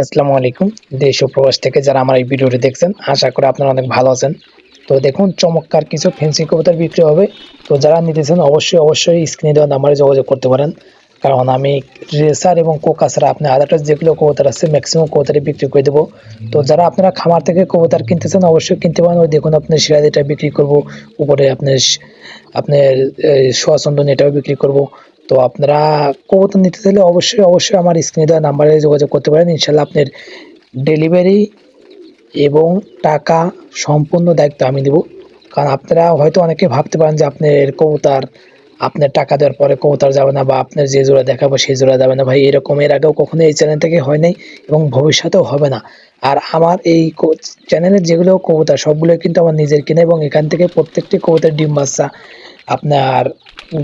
আসসালামু আলাইকুম। দেশ ও প্রবাস থেকে যারা আমার এই ভিডিওটি দেখছেন, আশা করি আপনারা অনেক ভালো আছেন। তো দেখুন, চমৎকার কিছু ফেন্সি কবুতর বিক্রি হবে। তো যারা নিতেছেন অবশ্যই স্ক্রিনে দেওয়া নাম্বারে যোগাযোগ করতে পারেন। কারণ আমি রেসার এবং কোকা ছাড়া আপনি আদার্স যেগুলো কবুতর আছে ম্যাক্সিমাম কবুতরই বিক্রি করে দেবো। তো যারা আপনারা খামার থেকে কবুতর কিনতেছেন অবশ্যই কিনতে পারেন। ওই দেখুন, আপনার সিরাজিটা বিক্রি করব, উপরে আপনার সোয়াচন্দন এটাও বিক্রি করব। তো আপনারা কবুতর নিতে চাইলে অবশ্যই আমার স্ক্রিনে দেওয়া নাম্বারে যোগাযোগ করতে পারেন। ইনশাল্লাহ আপনার ডেলিভারি এবং টাকা সম্পূর্ণ দায়িত্ব আমি দেব। কারণ আপনারা হয়তো অনেকে ভাবতে পারেন যে আপনার টাকা দেওয়ার পরে কবুতর যাবে না, বা আপনার যে জোড়া দেখাবো সেই জোড়া যাবে না। ভাই, এরকম এর আগেও কখনো এই চ্যানেল থেকে হয় নাই এবং ভবিষ্যতেও হবে না। আর আমার এই চ্যানেলের যেগুলো কবুতর সবগুলো কিন্তু আমার নিজের কিনা, এবং এখান থেকে প্রত্যেকটি কবুতর ডিম বাচ্চা আপনার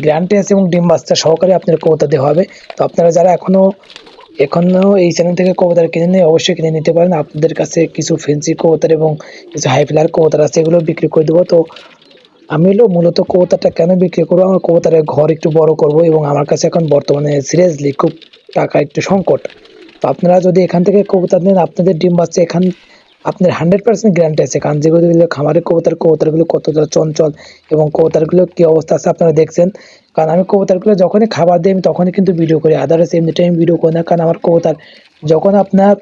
গ্যারান্টি আছে এবং ডিম বাচ্চা সহকারে আপনার কবুতর দেওয়া হবে। তো আপনারা যারা এখনো এই চ্যানেল থেকে কবুতর কিনে নিয়ে অবশ্যই কিনে নিতে পারেন। আপনাদের কাছে কিছু ফেন্সি কবুতর এবং কিছু হাই ফ্লায়ার কবুতর আছে, এগুলো বিক্রি করে দেবো। তো আমি মূলত কবুতরটা কেন বিক্রি করবো, আমার কবুতরের ঘর একটু বড় করব, এবং আমার কাছে এখন বর্তমানে সিরিয়াসলি খুব টাকা একটু সংকট। তো আপনারা যদি এখান থেকে কবুতর নেন, আপনাদের ডিম বাচ্চা আপনার 100% গ্যারান্টি আছে। কারণ যেগুলো খামারের কবুতরগুলো কতটা চঞ্চল এবং কবুতরগুলো কি অবস্থা আছে আপনারা দেখছেন। কারণ আমি কবুতরগুলো যখনই খাবার দিই আমি তখনই কিন্তু ভিডিও করি, আদার্স এমনি টাইম ভিডিও করি না। কারণ আমার কবুতর যখন আপনার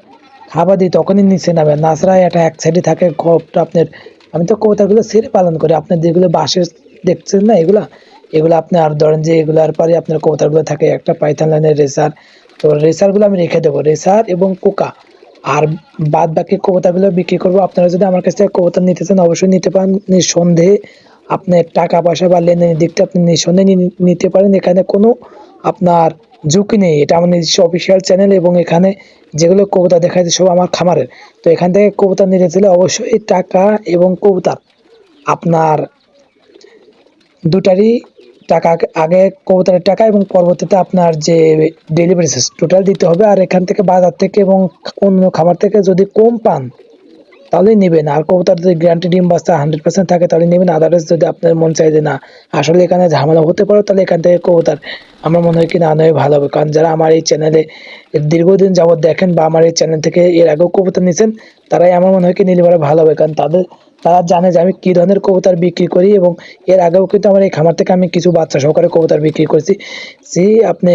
খাবার দিই তখনই নিচে নামে, নাচড়ায় এটা এক সাইডে থাকে ঘরটা আপনার। আমি তো কবুতরগুলো ছেড়ে পালন করি। আপনার যেগুলো বাঁশের দেখছেন না, এগুলা আপনার ধরেন যে এগুলার পরে আপনার কবুতরগুলো থাকে একটা পাইথন লাইনের রেসার। তো রেসারগুলো আমি রেখে দেবো, রেসার এবং কোকা। আর বাদ বাকি কবুতরগুলো বিক্রি করবো। আপনারা যদি আমার কাছ থেকে কবুতর নিতে চান অবশ্যই নিতে পারেন নিঃসন্দেহে। আপনার টাকা পয়সা বা লেনদেনের দিকটা আপনি নিঃসন্দেহে নিতে পারেন। এখানে কোনো আপনার ঝুঁকি নেই। এটা আমার নিজস্ব অফিসিয়াল চ্যানেল, এবং এখানে যেগুলো কবুতর দেখা যাচ্ছে সব আমার খামারের। তো এখান থেকে কবুতর নিতে চাইলে অবশ্যই টাকা এবং কবুতর আপনার দুটারই টাকা আগে কবুতরের টাকা এবং পরবর্তীতে আপনার যে ডেলিভারি চার্জ টোটাল দিতে হবে। আর এখান থেকে বাজার থেকে এবং অন্য খামার থেকে যদি কম পান তাহলেই নেবেন। আর কবুতর যদি গ্যারান্টি ডিম বাচ্চা 100% থাকে তাহলে নেবেন। আদারওয়াইজ যদি আপনার মন চায় যে না, আসলে এখানে ঝামেলা হতে পারে, তাহলে এখান থেকে কবুতর আমার মনে হয় কি না নেওয়াই ভালো হবে। কারণ যারা আমার এই চ্যানেলে দীর্ঘদিন যাবত দেখেন বা আমার এই চ্যানেল থেকে এর আগেও কবুতর নিয়েছেন, তারাই আমার মনে হয় কি নিলে পরে ভালো হবে। কারণ তারা জানে যে আমি কি ধরনের কবুতর বিক্রি করি, এবং এর আগেও কিন্তু আমার এই খামার থেকে আমি কিছু বাচ্চা সহকারে কবুতর বিক্রি করেছি। আপনি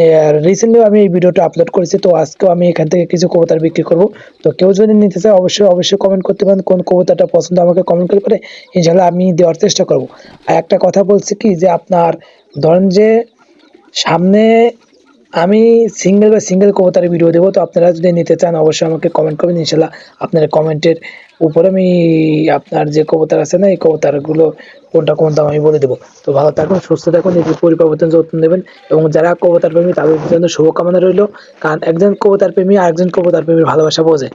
রিসেন্টলিও আমি এই ভিডিওটা আপলোড করেছি। তো আজকেও আমি এখান থেকে কিছু কবুতর বিক্রি করব। তো কেউ যদি নিতে চায় অবশ্যই কমেন্ট করতে পারেন, কোন কবুতরটা পছন্দ আমাকে কমেন্ট করে ইনশাল্লাহ আমি দেওয়ার চেষ্টা করব। আর একটা কথা বলছি কি, যে আপনার ধরেন যে সামনে আমি সিঙ্গেল কবুতরের ভিডিও দেবো। তো আপনারা যদি নিতে চান অবশ্যই আমাকে কমেন্ট করবেন। ইনশাল্লাহ আপনার কমেন্টের উপরে আমি আপনার যে কবুতর আছে না, এই কবুতরগুলো কোন দাম আমি বলে দেবো। তো ভালো থাকুন, সুস্থ থাকুন, নিজের পরিবর্তন যত্ন নেবেন। এবং যারা কবুতর প্রেমী তাদের জন্য শুভকামনা রইল। কারণ একজন কবুতর প্রেমী আর একজন কবুতর প্রেমীর ভালোবাসা বোঝে।